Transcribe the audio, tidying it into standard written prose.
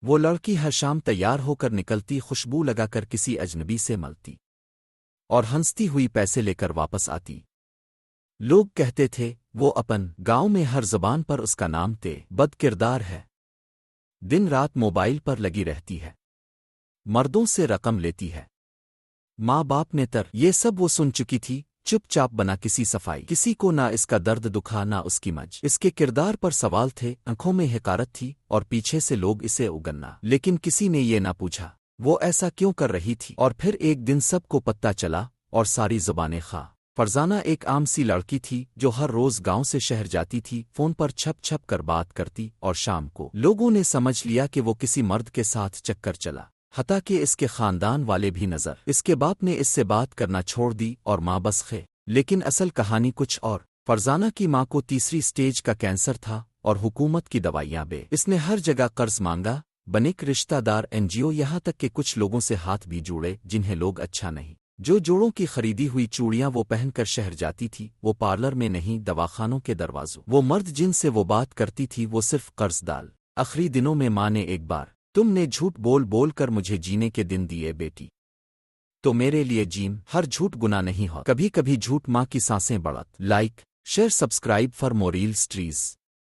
وہ لڑکی ہر شام تیار ہو کر نکلتی، خوشبو لگا کر کسی اجنبی سے ملتی اور ہنستی ہوئی پیسے لے کر واپس آتی۔ لوگ کہتے تھے وہ اپن گاؤں میں ہر زبان پر اس کا نام تے بد کردار ہے، دن رات موبائل پر لگی رہتی ہے، مردوں سے رقم لیتی ہے۔ ماں باپ نے تر یہ سب وہ سن چکی تھی، چپ چاپ بنا کسی صفائی، کسی کو نہ اس کا درد دکھا نہ اس کی مج۔ اس کے کردار پر سوال تھے، آنکھوں میں حقارت تھی اور پیچھے سے لوگ اسے اگننا، لیکن کسی نے یہ نہ پوچھا وہ ایسا کیوں کر رہی تھی۔ اور پھر ایک دن سب کو پتہ چلا اور ساری زبانیں خواہ۔ فرزانہ ایک عام سی لڑکی تھی جو ہر روز گاؤں سے شہر جاتی تھی، فون پر چھپ چھپ کر بات کرتی، اور شام کو لوگوں نے سمجھ لیا کہ وہ کسی مرد کے ساتھ چکر چلا، حتیٰ کہ اس کے خاندان والے بھی نظر۔ اس کے باپ نے اس سے بات کرنا چھوڑ دی اور ماں بس خے۔ لیکن اصل کہانی کچھ اور۔ فرزانہ کی ماں کو تیسری سٹیج کا کینسر تھا اور حکومت کی دوائیاں بے۔ اس نے ہر جگہ قرض مانگا، بنک رشتہ دار NGO، یہاں تک کہ کچھ لوگوں سے ہاتھ بھی جوڑے جنہیں لوگ اچھا نہیں۔ جو جوڑوں کی خریدی ہوئی چوڑیاں وہ پہن کر شہر جاتی تھی، وہ پارلر میں نہیں، دواخانوں کے دروازوں۔ وہ مرد جن سے وہ بات کرتی تھی وہ صرف قرض دال۔ آخری دنوں میں ماں نے ایک بار تم نے جھوٹ بول بول کر مجھے جینے کے دن دیے بیٹی، تو میرے لیے جیم ہر جھوٹ گناہ نہیں ہو، کبھی کبھی جھوٹ ماں کی سانسیں بڑھت۔ Like share subscribe for more reel سٹریز۔